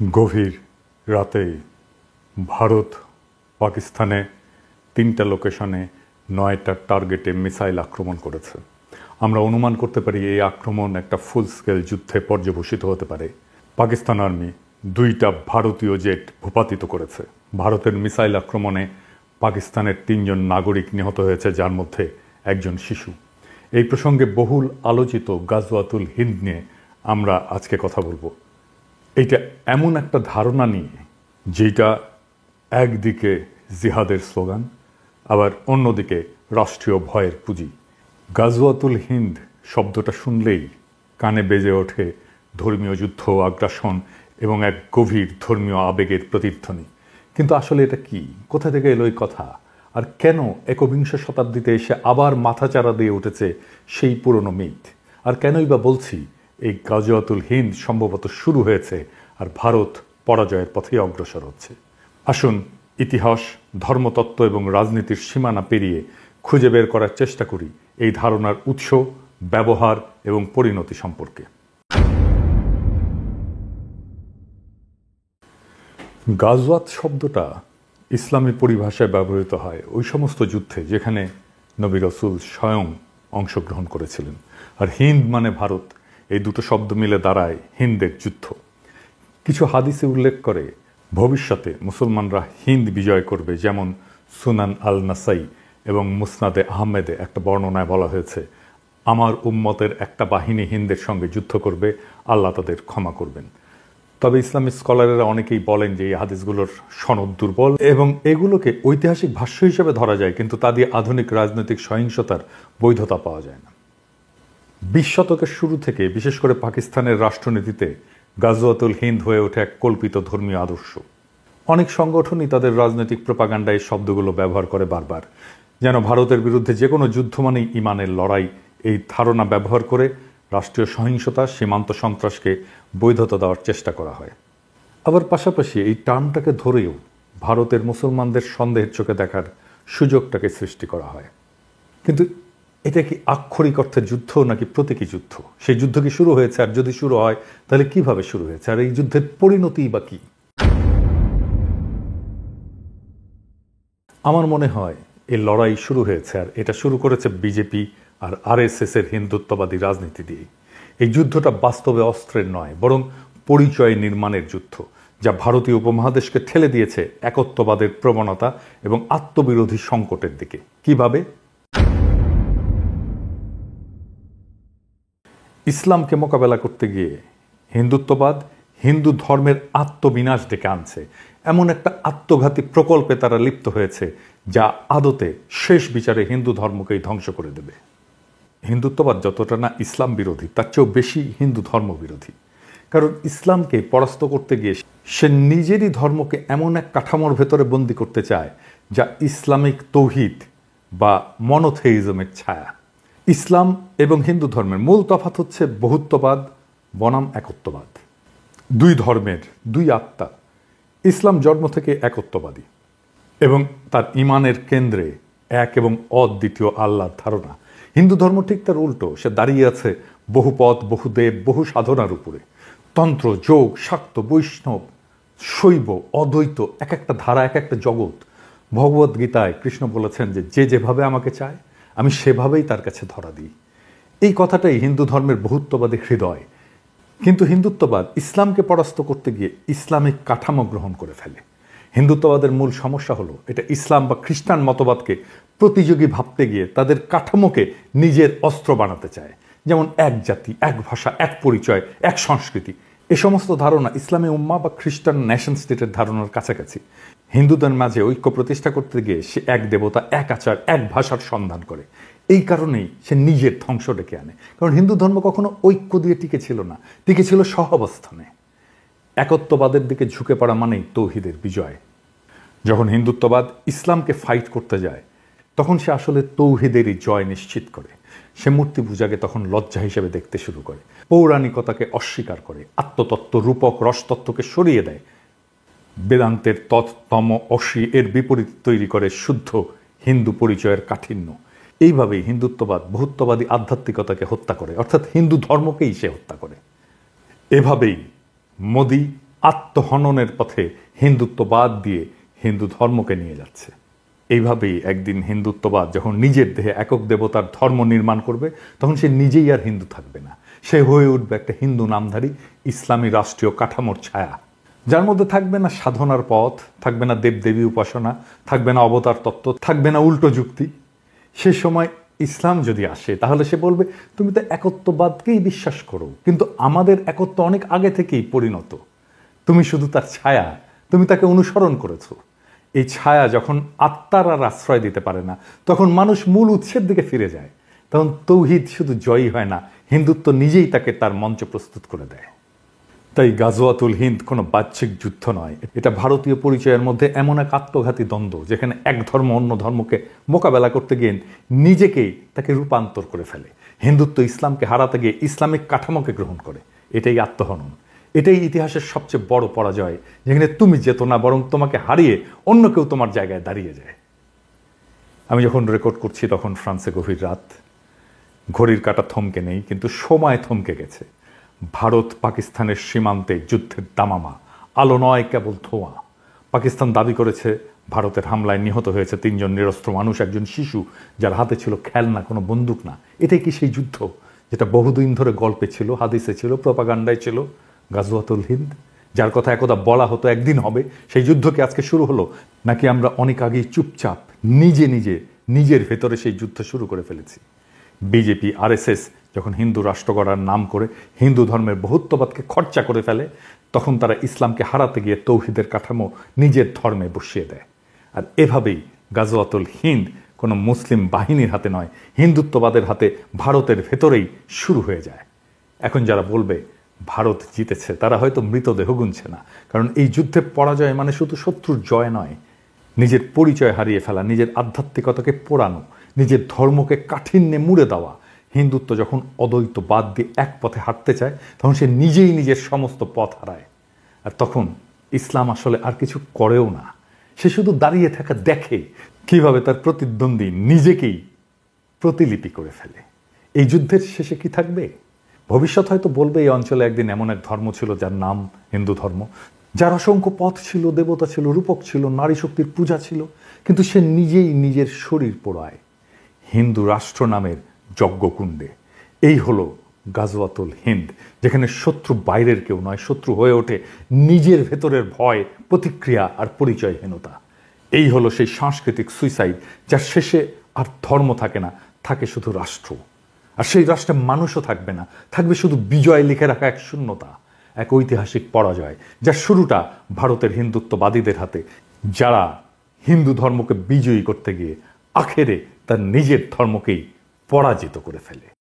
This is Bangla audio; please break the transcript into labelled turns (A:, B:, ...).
A: গভীর রাতে ভারত পাকিস্তানে ৩টা লোকেশনে ৯টা টার্গেটে মিসাইল আক্রমণ করেছে। আমরা অনুমান করতে পারি এই আক্রমণ একটা ফুল স্কেল যুদ্ধে পর্যবসিত হতে পারে। পাকিস্তান আর্মি ২টা ভারতীয় জেট ভূপাতিত করেছে। ভারতের মিসাইল আক্রমণে পাকিস্তানের ৩জন নাগরিক নিহত হয়েছে, যার মধ্যে একজন শিশু। এই প্রসঙ্গে বহুল আলোচিত গাজওয়াতুল হিন্দ নিয়ে আমরা আজকে কথা বলবো। এইটা এমন একটা ধারণা নিয়ে যেটা একদিকে জিহাদের স্লোগান, আবার অন্যদিকে রাষ্ট্রীয় ভয়ের পুঁজি। গাজওয়াতুল হিন্দ শব্দটা শুনলেই কানে বেজে ওঠে ধর্মীয় যুদ্ধ, আগ্রাসন এবং এক গভীর ধর্মীয় আবেগের প্রতিধ্বনি। কিন্তু আসলে এটা কি? কোথা থেকে এলো এই কথা? আর কেন একবিংশ শতাব্দীতে এসে আবার মাথাচাড়া দিয়ে উঠেছে সেই পুরনো মিথ? আর কেনই বা বলছি এই গাজওয়াতুল হিন্দ সম্ভবত শুরু হয়েছে আর ভারত পরাজয়ের পথে অগ্রসর হচ্ছে? আসুন ইতিহাস, ধর্মতত্ত্ব এবং রাজনীতির সীমানা পেরিয়ে খুঁজে বের করার চেষ্টা করি এই ধারণার উৎস, ব্যবহার এবং পরিণতি সম্পর্কে। গাজওয়াত শব্দটা ইসলামী পরিভাষায় ব্যবহৃত হয় ওই সমস্ত যুদ্ধে যেখানে নবী রাসূল স্বয়ং অংশগ্রহণ করেছিলেন। আর হিন্দ মানে ভারত, এই দুটো শব্দ মিলে দাঁড়ায় হিন্দের যুদ্ধ। কিছু হাদিসে উল্লেখ করে ভবিষ্যতে মুসলমানরা হিন্দ বিজয় করবে, যেমন সুনান আল নাসাই এবং মুসনাদে আহমেদে একটা বর্ণনায় বলা হয়েছে, আমার উম্মতের একটা বাহিনী হিন্দের সঙ্গে যুদ্ধ করবে, আল্লাহ তাদের ক্ষমা করবেন। তবে ইসলামী স্কলারেরা অনেকেই বলেন যে এই হাদিসগুলোর সনদ দুর্বল এবং এগুলোকে ঐতিহাসিক ভাষ্য হিসেবে ধরা যায়, কিন্তু তা দিয়ে আধুনিক রাজনৈতিক সহিংসতার বৈধতা পাওয়া যায় না। ২০ শতকের শুরু থেকে বিশেষ করে পাকিস্তানের রাষ্ট্রনীতিতে গাজওয়াতুল হিন্দ হয়ে ওঠে এক কল্পিত ধর্মীয় আদর্শ। অনেক সংগঠনই তাদের রাজনৈতিক প্রপাগান্ডায় এই শব্দগুলো ব্যবহার করে বারবার, যেন ভারতের বিরুদ্ধে যে কোনো যুদ্ধ মানেই ইমানের লড়াই। এই ধারণা ব্যবহার করে রাষ্ট্রীয় সহিংসতা, সীমান্ত সন্ত্রাসকে বৈধতা দেওয়ার চেষ্টা করা হয়। আবার পাশাপাশি এই টার্মটাকে ধরেও ভারতের মুসলমানদের সন্দেহের চোখে দেখার সুযোগটাকে সৃষ্টি করা হয়। কিন্তু এটা কি আক্ষরিক অর্থে যুদ্ধ নাকি প্রতীকী যুদ্ধ? সেই যুদ্ধ কি শুরু হয়েছে? আর যদি শুরু হয় তাহলে কিভাবে শুরু হয়েছে? আর এই যুদ্ধের পরিণতি বা কি? আমার মনে হয় এই লড়াই শুরু হয়েছে, আর এটা শুরু করেছে বিজেপি আর আরএসএস এর হিন্দুত্ববাদী রাজনীতি দিয়ে। এই যুদ্ধটা বাস্তবে অস্ত্রের নয়, বরং পরিচয় নির্মাণের যুদ্ধ, যা ভারতীয় উপমহাদেশকে ঠেলে দিয়েছে একত্ববাদের প্রবণতা এবং আত্মবিরোধী সংকটের দিকে। কিভাবে? ইসলামকে মোকাবেলা করতে গিয়ে হিন্দুত্ববাদ হিন্দু ধর্মের আত্মবিনাশ ডেকে আনছে। এমন একটা আত্মঘাতী প্রকল্পে তারা লিপ্ত হয়েছে যা আদতে শেষ বিচারে হিন্দু ধর্মকেই ধ্বংস করে দেবে। হিন্দুত্ববাদ যতটা না ইসলাম বিরোধী, তার চেয়েও বেশি হিন্দু ধর্ম বিরোধী। কারণ ইসলামকে পরাস্ত করতে গিয়ে সে নিজেরই ধর্মকে এমন এক কাঠামোর ভেতরে বন্দী করতে চায় যা ইসলামিক তৌহিদ বা মনোথেইজমের ছায়া। ইসলাম এবং হিন্দু ধর্মের মূল তফাৎ হচ্ছে বহুত্ববাদ বনাম একত্ববাদ। দুই ধর্মের দুই আত্মা। ইসলাম জন্ম থেকে একত্ববাদী এবং তার ইমানের কেন্দ্রে এক এবং অদ্বিতীয় আল্লাহর ধারণা। হিন্দু ধর্ম ঠিক তার উল্টো, সে দাঁড়িয়ে আছে বহুপদ, বহুদেব, বহু সাধনার উপরে। তন্ত্র, যোগ, শাক্ত, বৈষ্ণব, শৈব, অদ্বৈত, এক একটা ধারা, এক একটা জগৎ। ভগবদ গীতায় কৃষ্ণ বলেছেন যে যে যেভাবে আমাকে চায় আমি সেভাবেই তার কাছে ধরা দিই। এই কথাটাই হিন্দু ধর্মের বহুত্ববাদী হৃদয়। কিন্তু হিন্দুত্ববাদ ইসলামকে পরাস্ত করতে গিয়ে ইসলামিক কাঠামো গ্রহণ করে ফেলে। হিন্দুত্ববাদের মূল সমস্যা হলো এটা ইসলাম বা খ্রিস্টান মতবাদকে প্রতিযোগী ভাবতে গিয়ে তাদের কাঠামোকে নিজের অস্ত্র বানাতে চায়। যেমন এক জাতি, এক ভাষা, এক পরিচয়, এক সংস্কৃতি। এ সমস্ত ধারণা ইসলামী উম্মাহ বা খ্রিস্টান নেশন স্টেটের ধারণার কাছাকাছি। হিন্দুদের মাঝে ঐক্য প্রতিষ্ঠা করতে গিয়ে সে এক দেবতা, এক আচার, এক ভাষার সন্ধান করে। এই কারণেই সে নিজের ধ্বংস ডেকে আনে। কারণ হিন্দু ধর্ম কখনো ঐক্য দিয়ে টিকে ছিল না, টিকে ছিল সহাবস্থানে। একত্ববাদের দিকে ঝুঁকে পড়া মানেই তৌহিদের বিজয়। যখন হিন্দুত্ববাদ ইসলামকে ফাইট করতে যায় তখন সে আসলে তৌহিদেরই জয় নিশ্চিত করে। সে মূর্তি পূজাকে তখন লজ্জা হিসেবে দেখতে শুরু করে, পৌরাণিকতাকে অস্বীকার করে, আত্মতত্ত্ব, রূপক, রসতত্ত্বকে সরিয়ে দেয়। বেদান্তের তৎ-তম অসি এর বিপরীত তৈরি করে শুদ্ধ হিন্দু পরিচয়ের কাঠিন্য। এইভাবেই হিন্দুত্ববাদ বহুত্ববাদী আধ্যাত্মিকতাকে হত্যা করে, অর্থাৎ হিন্দু ধর্মকেই সে হত্যা করে। এভাবেই মোদি, আত্মহননের পথে হিন্দুত্ববাদ দিয়ে হিন্দু ধর্মকে নিয়ে যাচ্ছে। এইভাবেই একদিন হিন্দুত্ববাদ যখন নিজের দেহে একক দেবতার ধর্ম নির্মাণ করবে, তখন সে নিজেই আর হিন্দু থাকবে না, সে হয়ে উঠবে একটা হিন্দু নামধারী ইসলামী রাষ্ট্রীয় কাঠামোর ছায়া, যার মধ্যে থাকবে না সাধনার পথ, থাকবে না দেবদেবী উপাসনা, থাকবে না অবতার তত্ত্ব, থাকবে না উল্টো যুক্তি। সে সময় ইসলাম যদি আসে তাহলে সে বলবে, তুমি তো একত্ববাদকেই বিশ্বাস করো, কিন্তু আমাদের একত্ব অনেক আগে থেকেই পরিণত, তুমি শুধু তার ছায়া, তুমি তাকে অনুসরণ করেছো। এই ছায়া যখন আত্মার আর আশ্রয় দিতে পারে না, তখন মানুষ মূল উৎসের দিকে ফিরে যায়। তখন তৌহিদ শুধু জয়ী হয় না, হিন্দুত্ব নিজেই তাকে তার মঞ্চ প্রস্তুত করে দেয়। তাই গাজওয়াতুল হিন্দ কোনো বাহ্যিক যুদ্ধ নয়, এটা ভারতীয় পরিচয়ের মধ্যে এমন এক আত্মঘাতী দ্বন্দ্ব, যেখানে এক ধর্ম অন্য ধর্মকে মোকাবেলা করতে গিয়ে নিজেকেই তাকে রূপান্তর করে ফেলে। হিন্দুত্ব ইসলামকে হারাতে গিয়ে ইসলামিক কাঠামোকে গ্রহণ করে। এটাই আত্মহনন, এটাই ইতিহাসের সবচেয়ে বড় পরাজয়, যেখানে তুমি যেত না, বরং তোমাকে হারিয়ে অন্য কেউ তোমার জায়গায় দাঁড়িয়ে যায়। আমি যখন রেকর্ড করছি তখন ফ্রান্সে গভীর রাত, ঘড়ির কাঁটা থমকে নেই, কিন্তু সময় থমকে গেছে। ভারত পাকিস্তানের সীমান্তে যুদ্ধের দামামা, আলো নয় কেবল ধোঁয়া। পাকিস্তান দাবি করেছে ভারতের হামলায় নিহত হয়েছে 3 জন নিরস্ত্র মানুষ, একজন শিশু যার হাতে ছিল খেলনা, কোনো বন্দুক না। এটাই কি সেই যুদ্ধ যেটা বহুদিন ধরে গল্পে ছিল, হাদিসে ছিল, প্রপাগান্ডায় ছিল? গাজওয়াতুল হিন্দ, যার কথা একদা বলা হতো একদিন হবে, সেই যুদ্ধ কি আজকে শুরু হলো? নাকি আমরা অনেক আগেই চুপচাপ নিজের ভেতরে সেই যুদ্ধ শুরু করে ফেলেছি? বিজেপি, আরএসএস যখন হিন্দু রাষ্ট্র গড়ার নাম করে হিন্দু ধর্মের বহুত্ববাদকে খরচা করে ফেলে, তখন তারা ইসলামকে হারাতে গিয়ে তৌহিদের কাঠামো নিজের ধর্মে বসিয়ে দেয়। আর এভাবেই গাজওয়াতুল হিন্দ কোনো মুসলিম বাহিনীর হাতে নয়, হিন্দুত্ববাদের হাতে ভারতের ভেতরেই শুরু হয়ে যায়। এখন যারা বলবে ভারত জিতেছে, তারা হয়তো মৃতদেহ গুনছে না, কারণ এই যুদ্ধে পরাজয় মানে শুধু শত্রুর জয় নয়, নিজের পরিচয় হারিয়ে ফেলা, নিজের আধ্যাত্মিকতাকে পোড়ানো, নিজের ধর্মকে কাঠিন্যে মুড়ে দেওয়া। হিন্দুত্ব যখন অদ্বৈতবাদ দিয়ে এক পথে হাঁটতে চায়, তখন সে নিজেই নিজের সমস্ত পথ হারায়। আর তখন ইসলাম আসলে আর কিছু করেও না, সে শুধু দাঁড়িয়ে থাকা দেখে কিভাবে তার প্রতিদ্বন্দ্বী নিজেকেই প্রতিলিপি করে ফেলে। এই যুদ্ধের শেষে কি থাকবে? ভবিষ্যৎ হয়তো বলবে এই অঞ্চলে একদিন এমন এক ধর্ম ছিল যার নাম হিন্দু ধর্ম, যার অসংখ্য পথ ছিল, দেবতা ছিল, রূপক ছিল, নারী শক্তির পূজা ছিল, কিন্তু সে নিজেই নিজের শরীর পোড়ায় হিন্দু রাষ্ট্র নামের যজ্ঞকুণ্ডে। এই হলো গাজওয়াতুল হিন্দ, যেখানে শত্রু বাইরের কেউ নয়, শত্রু হয়ে ওঠে নিজের ভেতরের ভয়, প্রতিক্রিয়া আর পরিচয়হীনতা। এই হলো সেই সাংস্কৃতিক সুইসাইড, যার শেষে আর ধর্ম থাকে না, থাকে শুধু রাষ্ট্র। আর সেই রাষ্ট্রে মানুষও থাকবে না, থাকবে শুধু বিজয় লিখে রাখা এক শূন্যতা, এক ঐতিহাসিক পরাজয়, যার শুরুটা ভারতের হিন্দুত্ববাদীদের হাতে, যারা হিন্দু ধর্মকে বিজয়ী করতে গিয়ে আখেরে তার নিজের ধর্মকেই পরাজিত করে ফেলে।